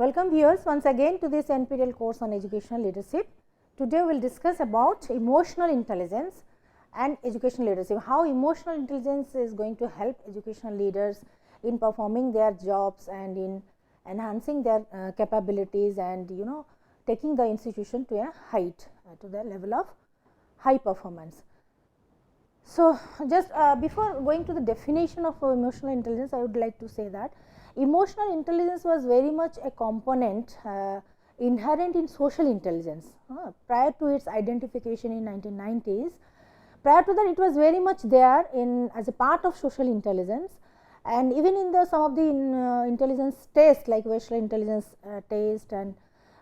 Welcome viewers once again to this NPTEL course on educational leadership. Today we will discuss about emotional intelligence and educational leadership, how emotional intelligence is going to help educational leaders in performing their jobs and in enhancing their capabilities and taking the institution to a height, to the level of high performance. So, just before going to the definition of emotional intelligence, I would like to say that emotional intelligence was very much a component inherent in social intelligence prior to its identification in 1990s. Prior to that, it was very much there in as a part of social intelligence, and even in the some of the intelligence tests like Wechsler intelligence test and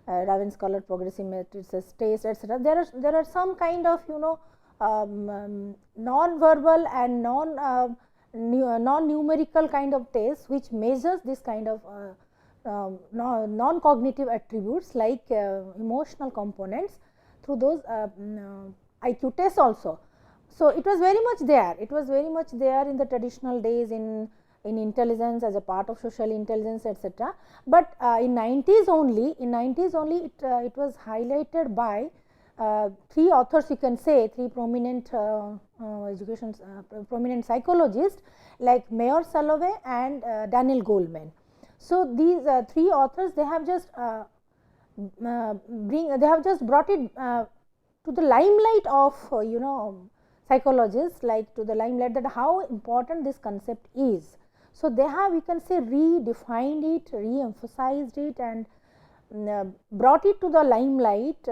Raven-Scholar progressive matrices test, etc. There are some kind of non-verbal and non-numerical kind of tests which measures this kind of non-cognitive attributes like emotional components through those IQ tests also. So, it was very much there. It was very much there in the traditional days in intelligence as a part of social intelligence, etc. But in 90s only, it was highlighted by three authors, you can say, three prominent prominent psychologists like Mayer Salovey and Daniel Goleman. So, these three authors, they have just brought it to the limelight of psychologists, like to the limelight that how important this concept is. So, they have, you can say, redefined it, re-emphasized it and brought it to the limelight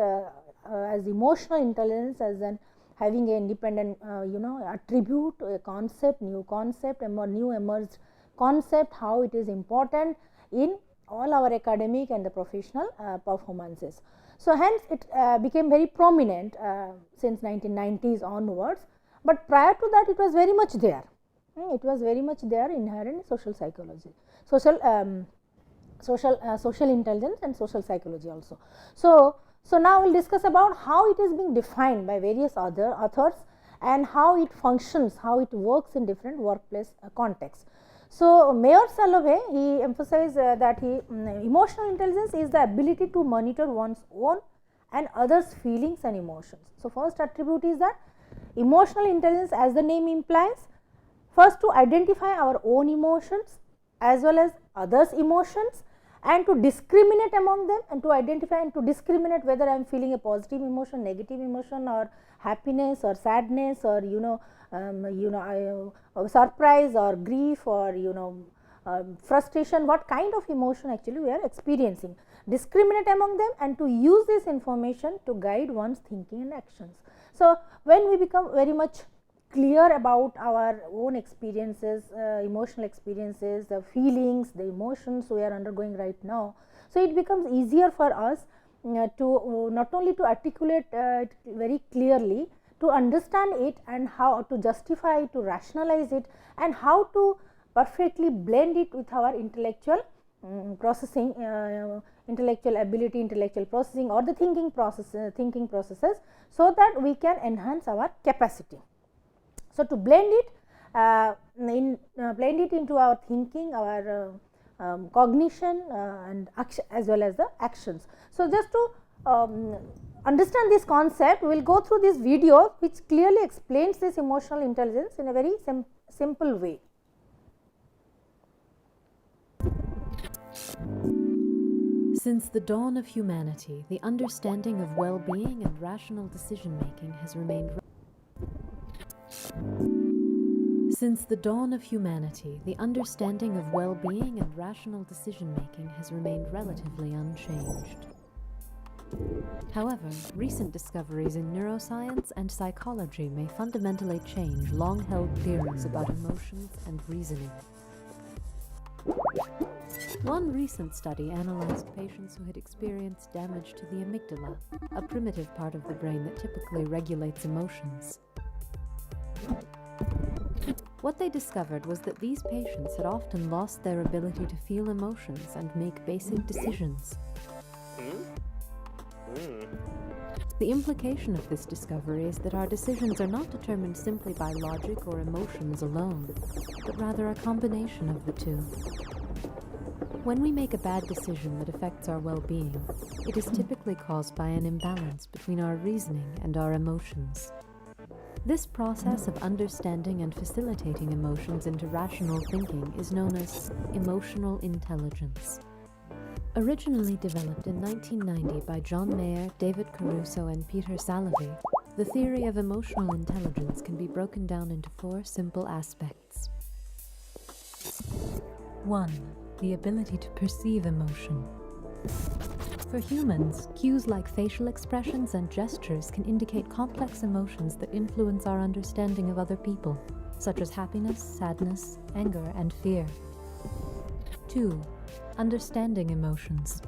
as emotional intelligence as an having an independent attribute, a concept, new concept, a new emerged concept, how it is important in all our academic and the professional performances. So, hence it became very prominent since 1990s onwards, but prior to that it was very much there. It was very much there inherent in social psychology, social intelligence and social psychology also. So, now we will discuss about how it is being defined by various other authors and how it functions, how it works in different workplace contexts. So, Mayer Salovey, he emphasized that emotional intelligence is the ability to monitor one's own and others' feelings and emotions. So, first attribute is that emotional intelligence, as the name implies, first to identify our own emotions as well as others' emotions, and to discriminate among them and to identify and to discriminate whether I am feeling a positive emotion, negative emotion, or happiness or sadness or surprise or grief or frustration, what kind of emotion actually we are experiencing. Discriminate among them and to use this information to guide one's thinking and actions. So, when we become very much clear about our own experiences, emotional experiences, the feelings, the emotions we are undergoing right now. So, it becomes easier for us to not only to articulate it very clearly, to understand it and how to justify it, to rationalize it, and how to perfectly blend it with our intellectual processing, intellectual ability, intellectual processing or the thinking processes, so that we can enhance our capacity. So, to blend it into our thinking, our cognition and action as well as the actions. So, just to understand this concept, we will go through this video which clearly explains this emotional intelligence in a very simple way. Since the dawn of humanity, the understanding of well-being and rational decision-making has remained Since the dawn of humanity, the understanding of well-being and rational decision-making has remained relatively unchanged. However, recent discoveries in neuroscience and psychology may fundamentally change long-held theories about emotions and reasoning. One recent study analyzed patients who had experienced damage to the amygdala, a primitive part of the brain that typically regulates emotions. What they discovered was that these patients had often lost their ability to feel emotions and make basic decisions. The implication of this discovery is that our decisions are not determined simply by logic or emotions alone, but rather a combination of the two. When we make a bad decision that affects our well-being, it is typically caused by an imbalance between our reasoning and our emotions. This process of understanding and facilitating emotions into rational thinking is known as emotional intelligence. Originally developed in 1990 by John Mayer, David Caruso, and Peter Salovey, the theory of emotional intelligence can be broken down into 4 simple aspects. 1. The ability to perceive emotion. For humans, cues like facial expressions and gestures can indicate complex emotions that influence our understanding of other people, such as happiness, sadness, anger, and fear. 2. Understanding emotions.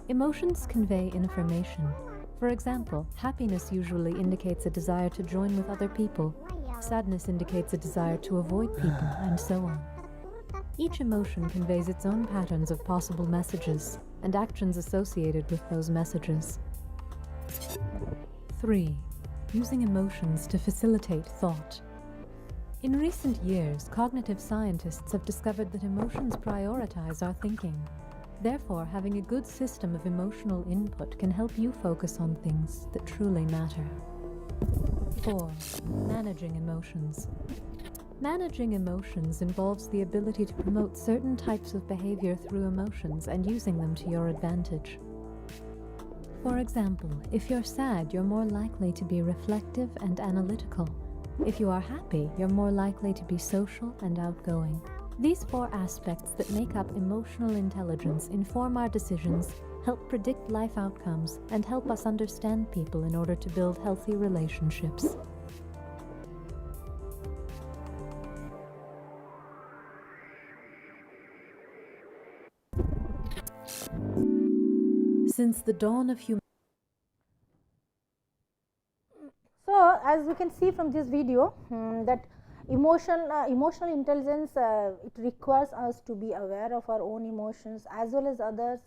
Emotions convey information. For example, happiness usually indicates a desire to join with other people. Sadness indicates a desire to avoid people, and so on. Each emotion conveys its own patterns of possible messages and actions associated with those messages. 3. Using emotions to facilitate thought. In recent years, cognitive scientists have discovered that emotions prioritize our thinking. Therefore, having a good system of emotional input can help you focus on things that truly matter. 4. Managing emotions. Managing emotions involves the ability to promote certain types of behavior through emotions and using them to your advantage. For example, if you're sad, you're more likely to be reflective and analytical. If you are happy, you're more likely to be social and outgoing. These 4 aspects that make up emotional intelligence inform our decisions, help predict life outcomes, and help us understand people in order to build healthy relationships. Since the dawn of humanity. So, as we can see from this video that emotional intelligence, it requires us to be aware of our own emotions as well as others.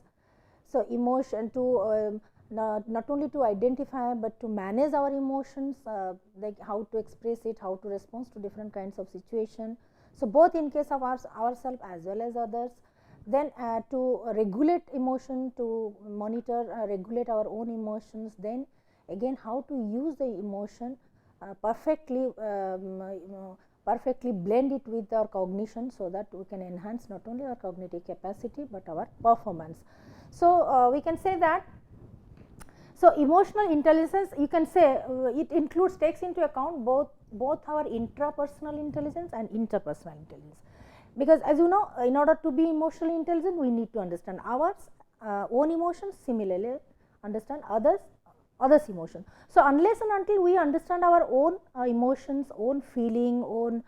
So, emotion to not only to identify, but to manage our emotions, like how to express it, how to respond to different kinds of situation. So, both in case of ourselves as well as others. Then to regulate emotion, to monitor, regulate our own emotions. Then again, how to use the emotion perfectly blend it with our cognition, so that we can enhance not only our cognitive capacity, but our performance. So, we can say that, so emotional intelligence, you can say it includes, takes into account both our intrapersonal intelligence and interpersonal intelligence. Because as you know, in order to be emotionally intelligent, we need to understand our own emotions, similarly understand others emotion. So, unless and until we understand our own emotions, own feeling, own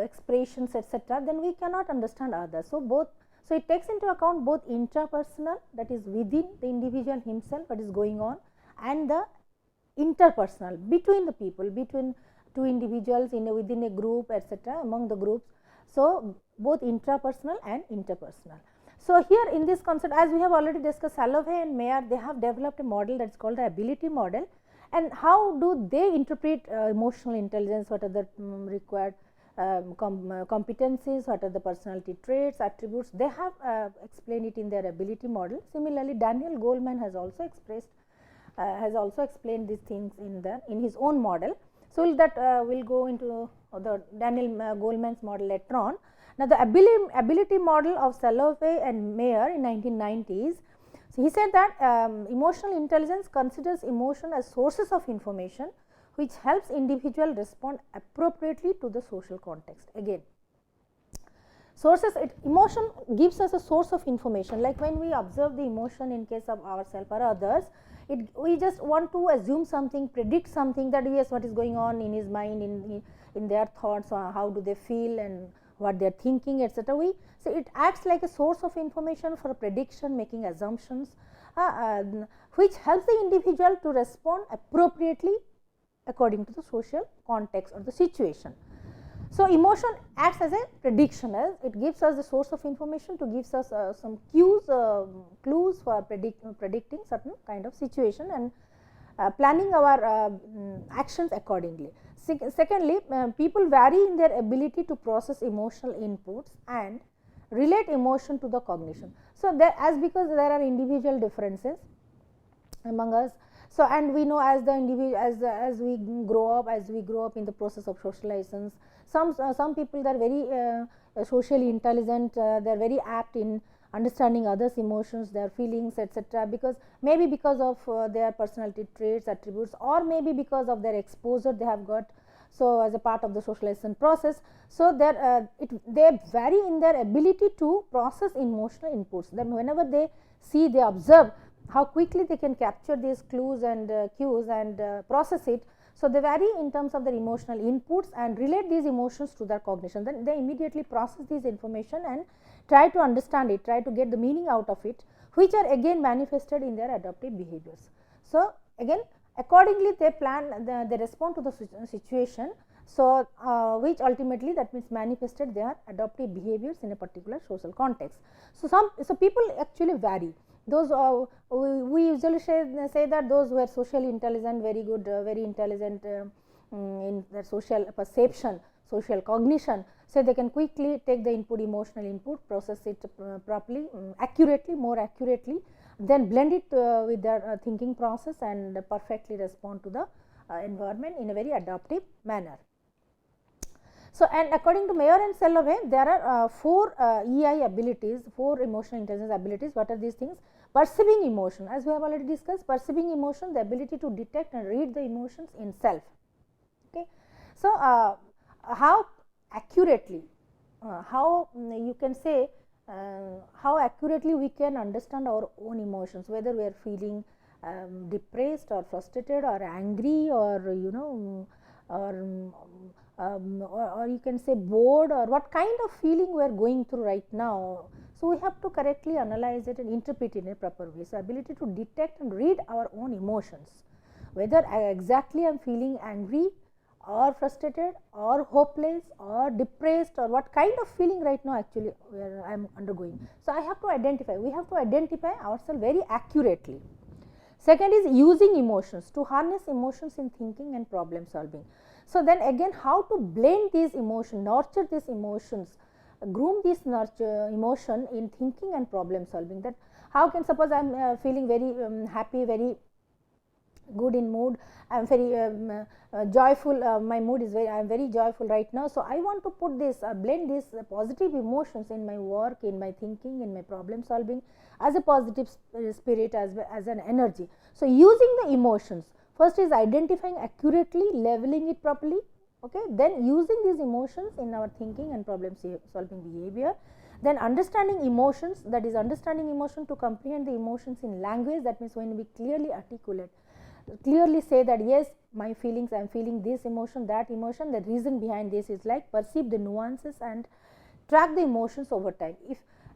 expressions, etc., then we cannot understand others. So it takes into account both intrapersonal, that is within the individual himself what is going on, and the interpersonal, between the people, between two individuals within a group, etc., among the groups. So, both intrapersonal and interpersonal. So, here in this concept, as we have already discussed, Salovey and Mayer, they have developed a model that is called the ability model. And how do they interpret emotional intelligence? What are the required competencies? What are the personality traits, attributes? They have explained it in their ability model. Similarly, Daniel Goleman has also explained these things in his own model. So, that will go into the Daniel Goleman's model later on. Now, the ability model of Salovey and Mayer in 1990s, so he said that emotional intelligence considers emotion as sources of information which helps individual respond appropriately to the social context. Again, emotion gives us a source of information, like when we observe the emotion in case of ourselves or others, we just want to assume something, predict something, that yes, what is going on in his mind, in their thoughts, or how do they feel and what they are thinking, etc. So it acts like a source of information for prediction, making assumptions, which helps the individual to respond appropriately according to the social context or the situation. So, emotion acts as a prediction, as it gives us the source of information to gives us some clues for predicting certain kind of situation and planning our actions accordingly. Secondly, people vary in their ability to process emotional inputs and relate emotion to the cognition. So, there as because there are individual differences among us. So, and we know as the individual as we grow up in the process of socializations, some people are very socially intelligent, they are very apt in understanding others emotions, their feelings, etc., because maybe because of their personality traits, attributes, or maybe because of their exposure they have got. So, as a part of the socialization process, so they vary in their ability to process emotional inputs. Then whenever they see, they observe how quickly they can capture these clues and cues and process it. So, they vary in terms of their emotional inputs and relate these emotions to their cognition. Then they immediately process this information and try to understand it, try to get the meaning out of it, which are again manifested in their adaptive behaviors. So, again accordingly they plan, they respond to the situation. So, which ultimately that means manifested their adaptive behaviors in a particular social context. So, people actually vary. Those we usually say that those who are socially intelligent, very good, very intelligent in their social perception, social cognition, so they can quickly take the input, emotional input, process it properly, accurately, more accurately, then blend it with their thinking process and perfectly respond to the environment in a very adaptive manner. So, and according to Mayer and Salovey, there are 4 EI abilities, 4 emotional intelligence abilities. What are these things? Perceiving emotion, as we have already discussed, perceiving emotion, the ability to detect and read the emotions in self. Okay. So, how accurately, how you can say how accurately we can understand our own emotions, whether we are feeling depressed or frustrated or angry or or you can say bored, or what kind of feeling we are going through right now. So, we have to correctly analyze it and interpret it in a proper way. So, ability to detect and read our own emotions, whether exactly I am feeling angry or frustrated or hopeless or depressed, or what kind of feeling right now actually I am undergoing. So, I have to identify, we have to identify ourselves very accurately. Second is using emotions, to harness emotions in thinking and problem solving. So, then again how to blend these emotions, nurture these emotions, groom this nurture emotion in thinking and problem solving. That how can, suppose I am feeling very happy, very good in mood, I am very joyful, my mood is very, I am very joyful right now. So, I want to put this blend these positive emotions in my work, in my thinking, in my problem solving as a positive spirit, as an energy. So, using the emotions, first is identifying accurately, leveling it properly, okay, then using these emotions in our thinking and problem solving behavior. Then understanding emotions, that is understanding emotion to comprehend the emotions in language, that means when we clearly articulate, clearly say that yes, my feelings, I am feeling this emotion, that emotion, the reason behind this is like, perceive the nuances and track the emotions over time.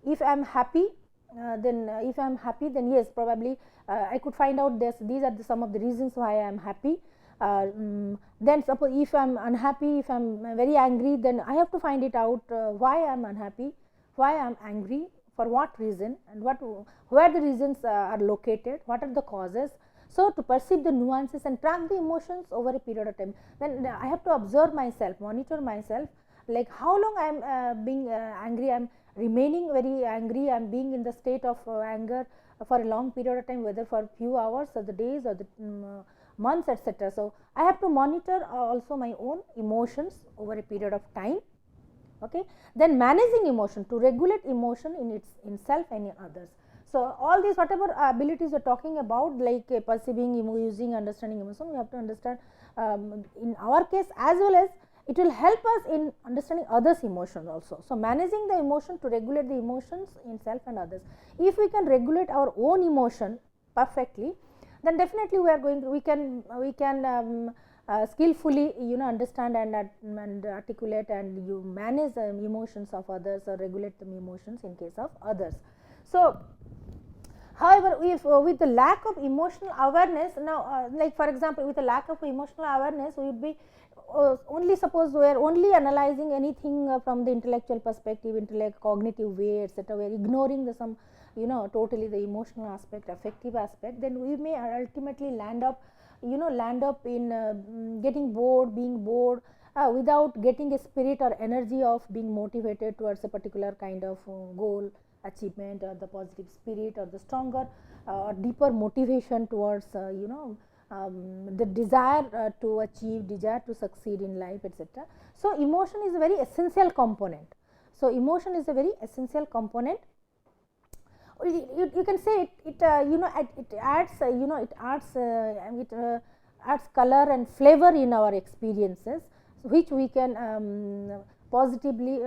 If I am happy, then if I am happy, then yes, probably I could find out this, these are some of the reasons why I am happy. Then suppose if I am unhappy, if I am very angry, then I have to find it out why I am unhappy, why I am angry, for what reason, and where the reasons are located, what are the causes. So, to perceive the nuances and track the emotions over a period of time, then I have to observe myself, monitor myself, like how long I am being angry, I am remaining very angry, I am being in the state of anger for a long period of time, whether for few hours or the days or the months, etc. So, I have to monitor also my own emotions over a period of time. Okay. Then managing emotion, to regulate emotion in self and in others. So, all these whatever abilities we are talking about, like perceiving, using, understanding emotion, we have to understand in our case, as well as it will help us in understanding others' emotions also. So, managing the emotion, to regulate the emotions in self and others. If we can regulate our own emotion perfectly, then definitely we are going to, we can skillfully understand and articulate and you manage the emotions of others or regulate the emotions in case of others. So, however, if with the lack of emotional awareness, now like for example, with the lack of emotional awareness, we would be only, suppose we are only analyzing anything from the intellectual perspective, cognitive way, etc. We are ignoring the some totally the emotional aspect, affective aspect, then we may ultimately land up in getting bored, being bored, without getting a spirit or energy of being motivated towards a particular kind of goal achievement, or the positive spirit, or the stronger or deeper motivation towards the desire to achieve, desire to succeed in life, etc. So, emotion is a very essential component. So, emotion is a very essential component. You can say it adds adds color and flavor in our experiences, which we can positively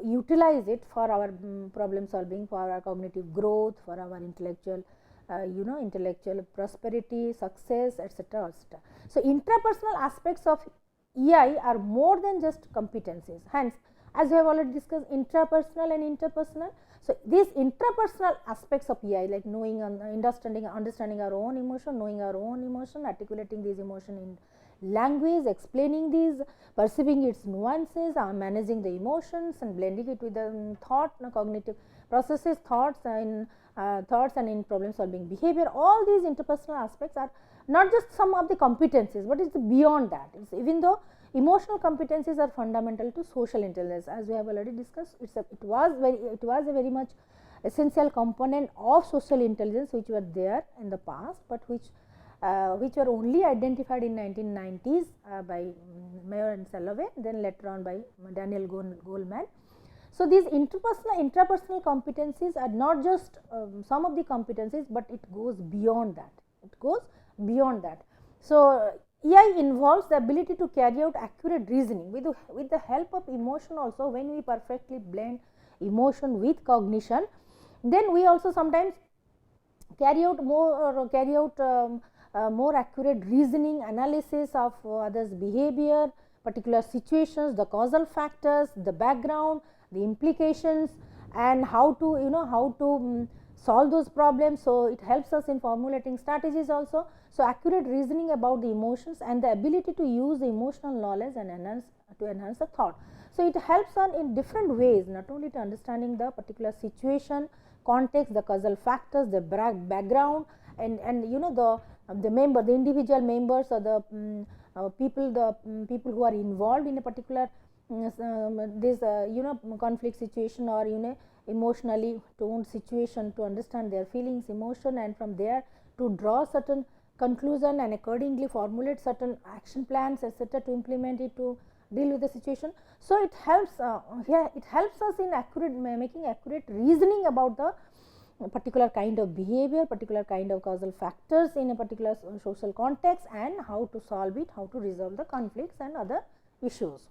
utilize it for our problem solving, for our cognitive growth, for our intellectual intellectual prosperity, success, etc., etc. So, intrapersonal aspects of EI are more than just competencies. Hence, as we have already discussed, intrapersonal and interpersonal. So, these intrapersonal aspects of EI, like knowing and understanding our own emotion, knowing our own emotion, articulating these emotion in language, explaining these, perceiving its nuances, managing the emotions and blending it with the thought, cognitive processes, thoughts and in problem solving behavior. All these interpersonal aspects are not just some of the competencies, but it's beyond that. It's, even though emotional competencies are fundamental to social intelligence, as we have already discussed, it was a very much essential component of social intelligence, which were there in the past, but which were only identified in 1990s by Mayer and Salovey, then later on by Daniel Goleman. So, these intrapersonal competencies are not just some of the competencies, but it goes beyond that. It goes beyond that. So, EI involves the ability to carry out accurate reasoning with the help of emotion also. When we perfectly blend emotion with cognition, then we also sometimes carry out more accurate reasoning, analysis of others' behavior, particular situations, the causal factors, the background, the implications, and how to solve those problems. So, it helps us in formulating strategies also. So, accurate reasoning about the emotions and the ability to use the emotional knowledge and enhance the thought. So, it helps on in different ways, not only to understanding the particular situation, context, the causal factors, the background, and the individual members, or the people who are involved in a particular this conflict situation, or emotionally toned situation, to understand their feelings, emotion, and from there to draw certain conclusion and accordingly formulate certain action plans, etc., to implement it, to deal with the situation. So, it helps it helps us in making accurate reasoning about the particular kind of behavior, particular kind of causal factors in a particular social context, and how to solve it, how to resolve the conflicts and other issues.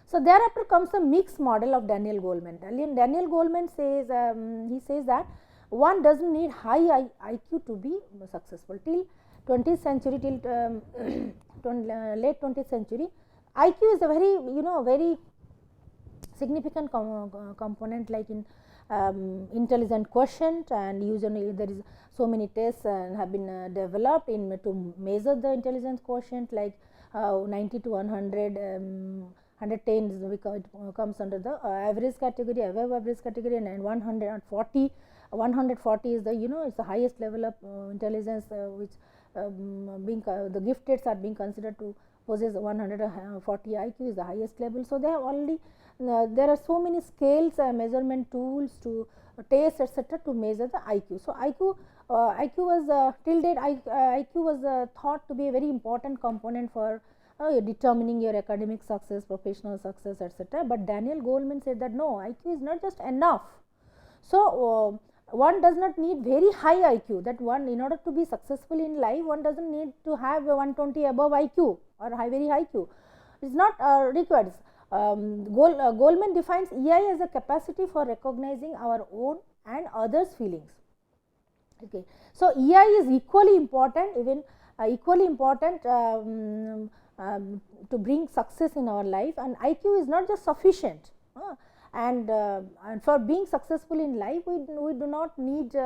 So, thereafter comes the mixed model of Daniel Goleman. Daniel Goleman says he says that one does not need high IQ to be successful. Till 20th century, till late 20th century, IQ is a very significant component, like in intelligent quotient, and usually there is so many tests have been developed to measure the intelligence quotient, like 90 to 100, 110 is it comes under the average category, above average category, and 140 is the it's the highest level of intelligence, which the gifteds are being considered to possess 140 IQ is the highest level. So, they have already there are so many scales, measurement tools to test, etc., to measure the IQ. So, IQ was till date IQ was thought to be a very important component for determining your academic success, professional success, etc. But Daniel Goleman said that no, IQ is not just enough. So, one does not need very high IQ, that one, in order to be successful in life, one does not need to have a 120 above IQ or very high IQ. It is not required. Goleman defines EI as a capacity for recognizing our own and others' feelings. Okay. So, EI is equally important, even equally important to bring success in our life, and IQ is not just sufficient. And for being successful in life, we do not need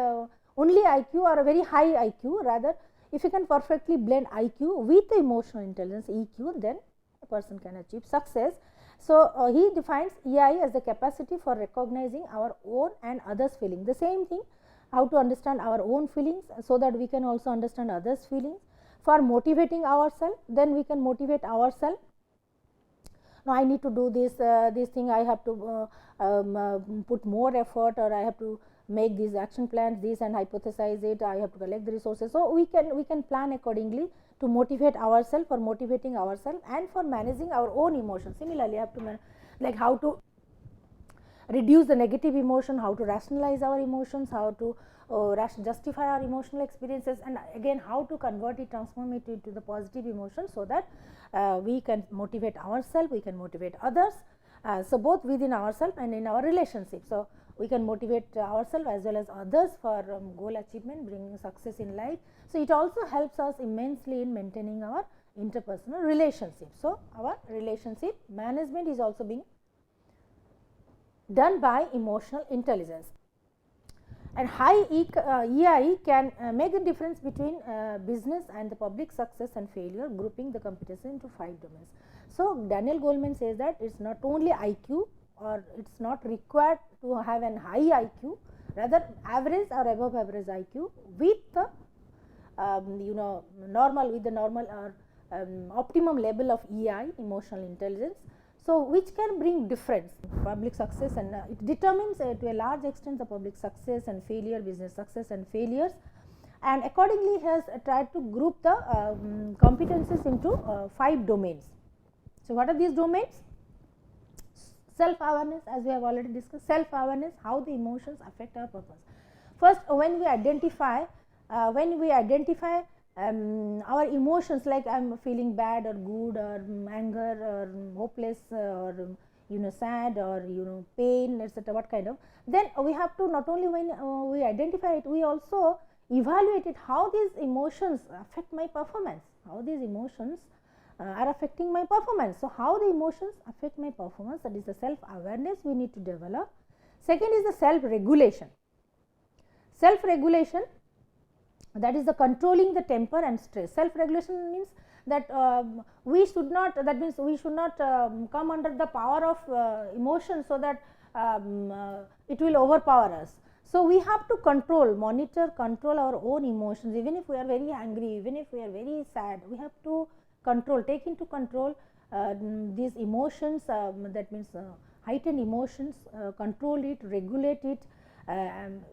only IQ or a very high IQ. Rather, if you can perfectly blend IQ with emotional intelligence, EQ, then a person can achieve success. So, he defines EI as the capacity for recognizing our own and others' feelings. The same thing, how to understand our own feelings, so that we can also understand others' feelings. for motivating ourselves, then we can motivate ourselves. Now, I need to do this thing, I have to put more effort, or I have to make these action plans, this, and hypothesize it, I have to collect the resources. So, we can plan accordingly to motivate ourselves, for motivating ourselves, and for managing our own emotions. Similarly, I have to like how to reduce the negative emotion, how to rationalize our emotions, how to justify our emotional experiences, and again how to convert it, transform it into the positive emotion, so that we can motivate ourselves, we can motivate others. So, both within ourselves and in our relationship. So, we can motivate ourselves as well as others for goal achievement, bringing success in life. So, it also helps us immensely in maintaining our interpersonal relationship. So, our relationship management is also being done by emotional intelligence. And high EI can make a difference between business and the public success and failure, grouping the competencies into 5 domains. So, Daniel Goleman says that it is not only IQ, or it is not required to have an high IQ, rather average or above average IQ with the normal, with the normal or optimum level of EI, emotional intelligence. So, which can bring difference public success, and it determines to a large extent the public success and failure, business success and failures, and accordingly has tried to group the competencies into 5 domains. So, what are these domains? Self awareness, as we have already discussed, self awareness, how the emotions affect our purpose. First, when we identify our emotions, like I am feeling bad or good, or anger or hopeless, or sad, or pain, etc., what kind of, then we have to, not only when we identify it, we also evaluate it, how these emotions affect my performance, how these emotions are affecting my performance. So, how the emotions affect my performance, that is the self awareness we need to develop. Second is the self regulation. Self regulation, that is the controlling the temper and stress. Self regulation means that we should not, that means we should not come under the power of emotion, so that it will overpower us. So, we have to control, monitor, control our own emotions. Even if we are very angry, even if we are very sad, we have to control, take into control these emotions, that means heightened emotions, control it, regulate it and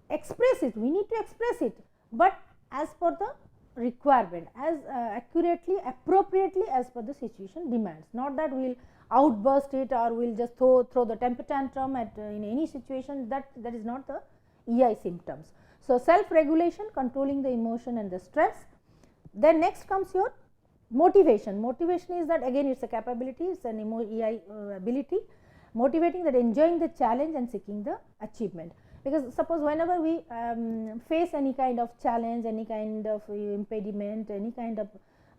express it. We need to express it, but as per the requirement, as accurately, appropriately as per the situation demands. Not that we will outburst it, or we will just throw the temper tantrum at in any situation. That is not the EI symptoms. So, self regulation, controlling the emotion and the stress. Then next comes your motivation. Motivation is that, again, it is a capability, it is an EI ability, motivating, that enjoying the challenge and seeking the achievement. Because suppose whenever we face any kind of challenge, any kind of impediment, any kind of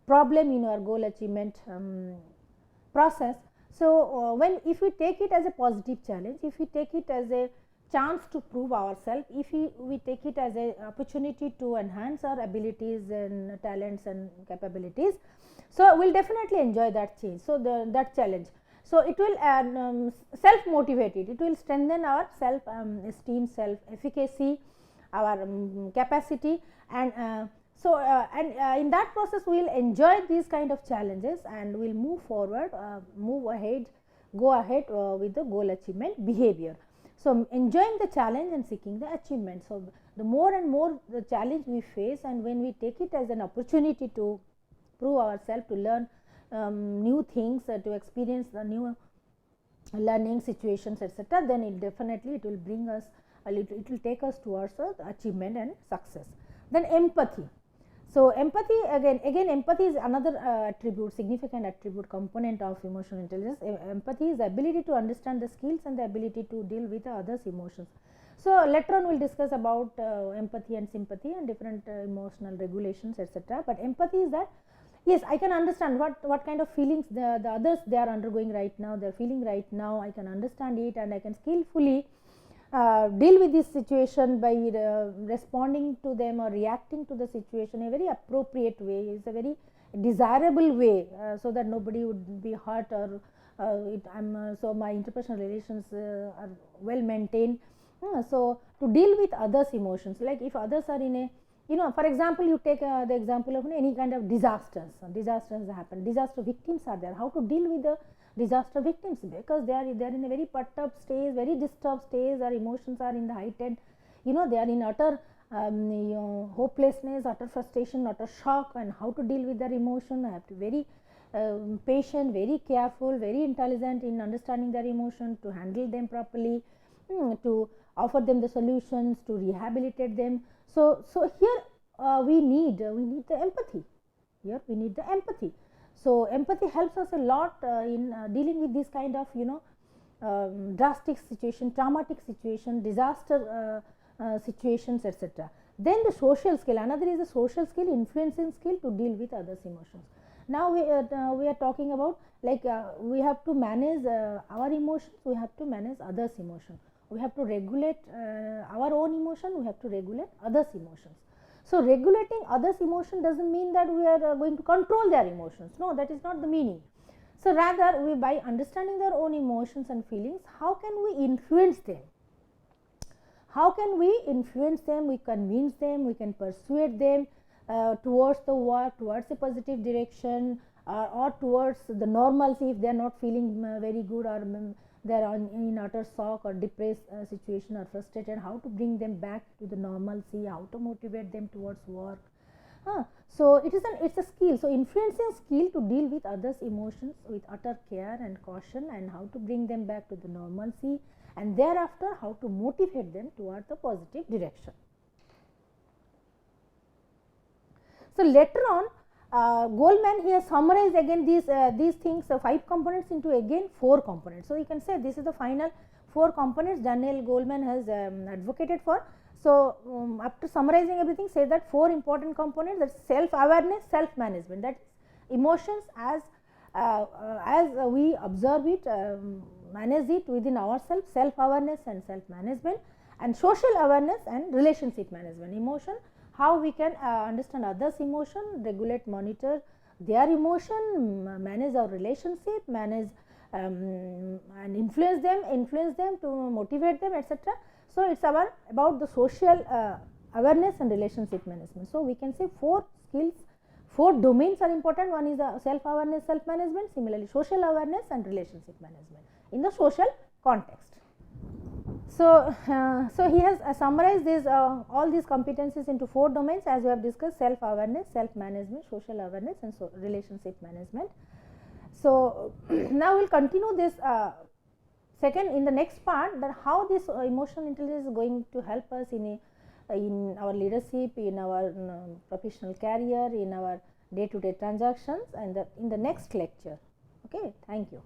problem in our goal achievement process. So, if we take it as a positive challenge, if we take it as a chance to prove ourselves, if we take it as a opportunity to enhance our abilities and talents and capabilities, so we will definitely enjoy that change. So, that challenge. So, it will self motivate it will strengthen our self esteem, self efficacy, our capacity, and in that process we will enjoy these kind of challenges, and we will move forward, go ahead with the goal achievement behavior. So, enjoying the challenge and seeking the achievement. So, the more and more the challenge we face, and when we take it as an opportunity to prove ourselves, to learn new things, to experience the new learning situations, etc., then it definitely it will bring us it will take us towards achievement and success. Then empathy. So, empathy, again empathy is another attribute, significant attribute, component of emotional intelligence. Empathy is the ability to understand the skills and the ability to deal with others' emotions. So, later on we will discuss about empathy and sympathy and different emotional regulations, etc., but empathy is that, yes, I can understand what kind of feelings the others they are undergoing right now, they are feeling right now. I can understand it, and I can skillfully deal with this situation by responding to them or reacting to the situation in a very appropriate way. It is a very desirable way, so that nobody would be hurt, or so my interpersonal relations are well maintained. So, to deal with others' emotions, like if others are in you know, for example, you take the example of any kind of disasters happen, disaster victims are there, how to deal with the disaster victims, because they are in a very perturbed stage, very disturbed stage, their emotions are in the heightened, you know, they are in utter you know, hopelessness, utter frustration, utter shock, and how to deal with their emotion. I have to be very patient, very careful, very intelligent in understanding their emotion, to handle them properly, to offer them the solutions, to rehabilitate them. So here we need the empathy. Here we need the empathy. So empathy helps us a lot in dealing with this kind of, you know, drastic situation, traumatic situation, disaster situations, etc. Then the social skill, another is the social skill, influencing skill to deal with others' emotions. Now we are talking about, like, we have to manage our emotions, we have to manage others' emotion, we have to regulate our own emotion, we have to regulate others' emotions. So regulating others' emotion doesn't mean that we are going to control their emotions. No, that is not the meaning. So rather, we, by understanding their own emotions and feelings, how can we influence them? How can we influence them? We convince them, we can persuade them towards the work, towards a positive direction, or towards the normalcy if they are not feeling very good, or they are in utter shock or depressed situation or frustrated. How to bring them back to the normalcy? How to motivate them towards work? So it's a skill. So influencing skill to deal with others' emotions with utter care and caution, and how to bring them back to the normalcy, and thereafter how to motivate them toward the positive direction. So later on, Goleman here summarized again these things, 5 components into again 4 components. So you can say this is the final 4 components Daniel Goleman has advocated for. So after summarizing everything, say that 4 important components, that self awareness, self management, that is emotions as we observe it, manage it within ourselves, self awareness and self management, and social awareness and relationship management. Emotion, how we can understand others' emotion, regulate, monitor their emotion, manage our relationship, manage and influence them to motivate them, etc. So it's about the social awareness and relationship management. So we can say 4 skills, 4 domains are important. One is the self awareness, self management, similarly social awareness and relationship management in the social context. So he has summarized these all these competencies into 4 domains, as we have discussed: self awareness, self management, social awareness, and relationship management. So now we will continue this second in the next part, that how this emotional intelligence is going to help us in our leadership, in our professional career, in our day-to-day transactions, and in the next lecture. Okay, thank you.